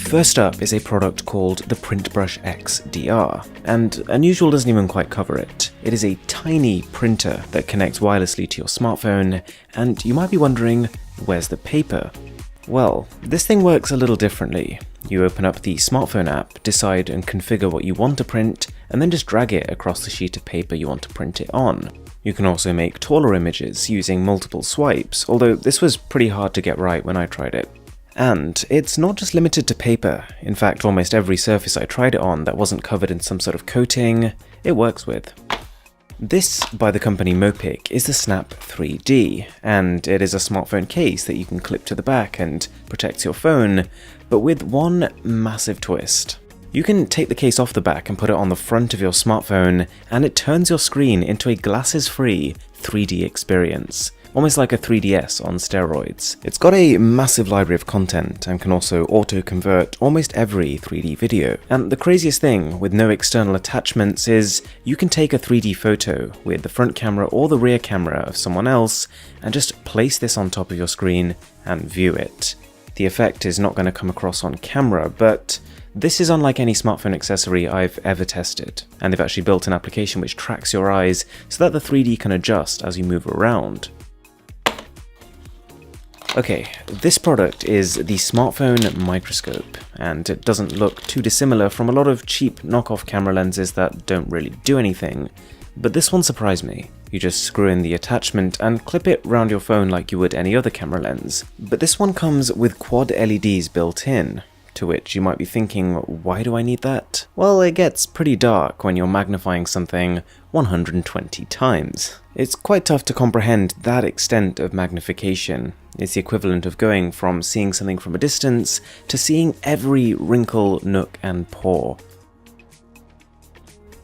First up is a product called the PrintBrush X DR, and unusual doesn't even quite cover it. It is a tiny printer that connects wirelessly to your smartphone, and you might be wondering, where's the paper? Well, this thing works a little differently. You open up the smartphone app, decide and configure what you want to print, and then just drag it across the sheet of paper you want to print it on. You can also make taller images using multiple swipes, although this was pretty hard to get right when I tried it. And it's not just limited to paper. In fact, almost every surface I tried it on that wasn't covered in some sort of coating, it works with. This, by the company Mopic, is the Snap 3D, and it is a smartphone case that you can clip to the back and protects your phone, but with one massive twist. You can take the case off the back and put it on the front of your smartphone, and it turns your screen into a glasses-free 3D experience. Almost like a 3DS on steroids. It's got a massive library of content and can also auto-convert almost every 3D video. And the craziest thing with no external attachments is you can take a 3D photo with the front camera or the rear camera of someone else and just place this on top of your screen and view it. The effect is not going to come across on camera, but this is unlike any smartphone accessory I've ever tested, and they've actually built an application which tracks your eyes so that the 3D can adjust as you move around. Okay, this product is the smartphone microscope, and it doesn't look too dissimilar from a lot of cheap knockoff camera lenses that don't really do anything, but this one surprised me. You just screw in the attachment and clip it around your phone like you would any other camera lens, but this one comes with quad LEDs built in. To which you might be thinking, why do I need that? Well, it gets pretty dark when you're magnifying something 120 times. It's quite tough to comprehend that extent of magnification. It's the equivalent of going from seeing something from a distance to seeing every wrinkle, nook and pore.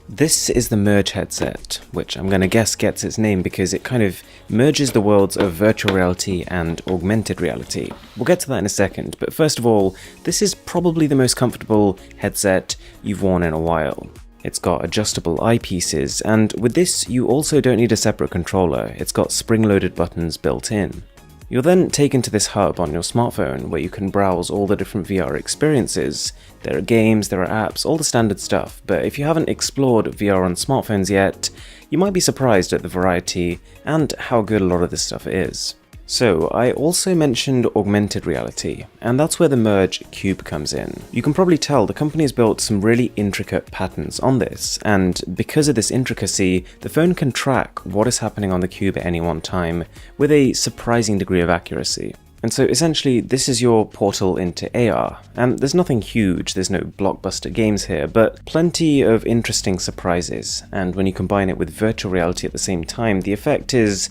This is the Merge headset, which I'm going to guess gets its name because it kind of merges the worlds of virtual reality and augmented reality. We'll get to that in a second, but first of all, this is probably the most comfortable headset you've worn in a while. It's got adjustable eyepieces, and with this you also don't need a separate controller, it's got spring-loaded buttons built in. You're then taken to this hub on your smartphone where you can browse all the different VR experiences. There are games, there are apps, all the standard stuff, but if you haven't explored VR on smartphones yet, you might be surprised at the variety and how good a lot of this stuff is. So, I also mentioned augmented reality, and that's where the Merge Cube comes in. You can probably tell the company has built some really intricate patterns on this, and because of this intricacy, the phone can track what is happening on the Cube at any one time with a surprising degree of accuracy. And so essentially, this is your portal into AR, and there's nothing huge, there's no blockbuster games here, but plenty of interesting surprises, and when you combine it with virtual reality at the same time, the effect is,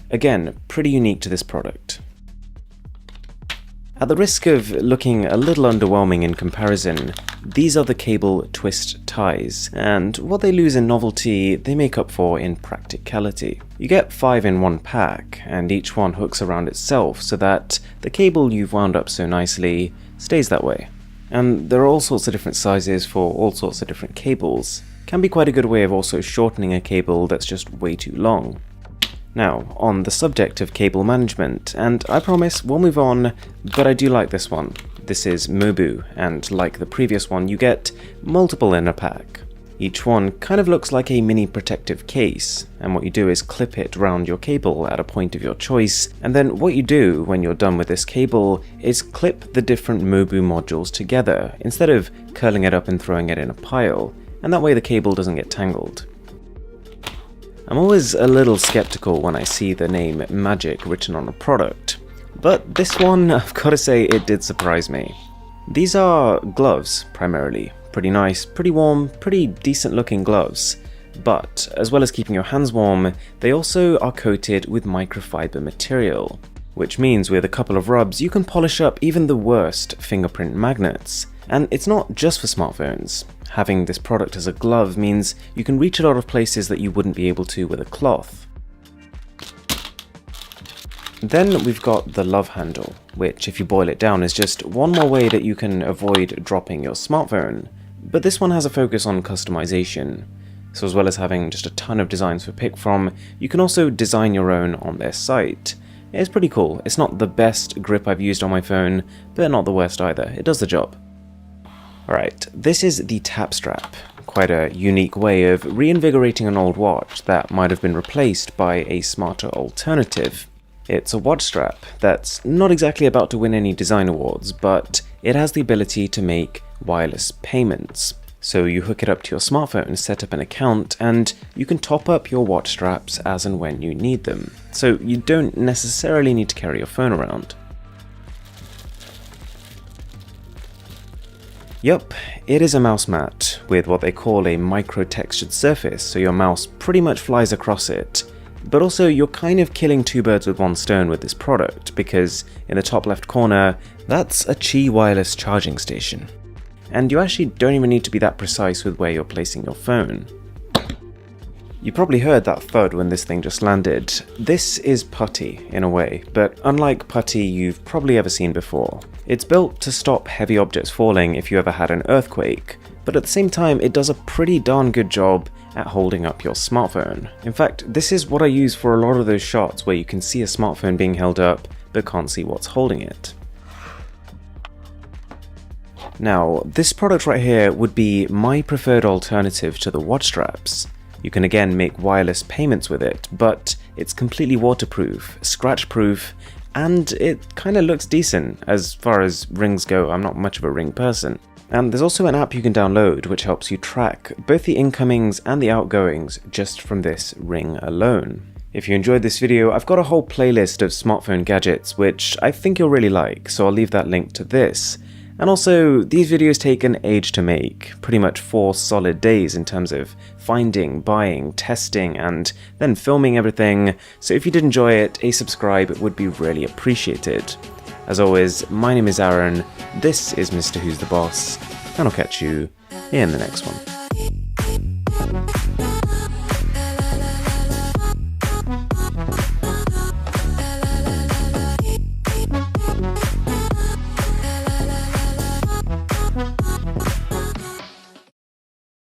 again, pretty unique to this product. At the risk of looking a little underwhelming in comparison, these are the cable twist ties, and what they lose in novelty, they make up for in practicality. You get 5 in one pack, and each one hooks around itself so that the cable you've wound up so nicely stays that way. And there are all sorts of different sizes for all sorts of different cables. Can be quite a good way of also shortening a cable that's just way too long. Now, on the subject of cable management, and I promise we'll move on, but I do like this one. This is Mobu, and like the previous one, you get multiple in a pack. Each one kind of looks like a mini protective case, and what you do is clip it around your cable at a point of your choice, and then what you do when you're done with this cable is clip the different Mobu modules together, instead of curling it up and throwing it in a pile, and that way the cable doesn't get tangled. I'm always a little skeptical when I see the name Magic written on a product, but this one, I've got to say, it did surprise me. These are gloves, primarily. Pretty nice, pretty warm, pretty decent looking gloves. But, as well as keeping your hands warm, they also are coated with microfiber material, which means with a couple of rubs you can polish up even the worst fingerprint magnets. And it's not just for smartphones. Having this product as a glove means you can reach a lot of places that you wouldn't be able to with a cloth. Then we've got the love handle, which if you boil it down is just one more way that you can avoid dropping your smartphone. But this one has a focus on customization. So as well as having just a ton of designs to pick from, you can also design your own on their site. It's pretty cool. It's not the best grip I've used on my phone, but not the worst either. It does the job. Alright, this is the tap strap. Quite a unique way of reinvigorating an old watch that might have been replaced by a smarter alternative. It's a watch strap that's not exactly about to win any design awards, but it has the ability to make wireless payments. So you hook it up to your smartphone, set up an account, and you can top up your watch straps as and when you need them. So you don't necessarily need to carry your phone around. Yup, it is a mouse mat with what they call a micro-textured surface, so your mouse pretty much flies across it. But also, you're kind of killing two birds with one stone with this product, because in the top left corner, that's a Qi wireless charging station. And you actually don't even need to be that precise with where you're placing your phone. You probably heard that thud when this thing just landed. This is putty, in a way, but unlike putty you've probably ever seen before. It's built to stop heavy objects falling if you ever had an earthquake, but at the same time it does a pretty darn good job at holding up your smartphone. In fact, this is what I use for a lot of those shots where you can see a smartphone being held up but can't see what's holding it. Now, this product right here would be my preferred alternative to the watch straps. You can again make wireless payments with it, but it's completely waterproof, scratch-proof, and it kind of looks decent. As far as rings go, I'm not much of a ring person. And there's also an app you can download which helps you track both the incomings and the outgoings just from this ring alone. If you enjoyed this video, I've got a whole playlist of smartphone gadgets which I think you'll really like, so I'll leave that link to this. And also, these videos take an age to make, pretty much 4 solid days in terms of finding, buying, testing, and then filming everything, so if you did enjoy it, a subscribe would be really appreciated. As always, my name is Aaron, this is Mr. Who's the Boss, and I'll catch you in the next one.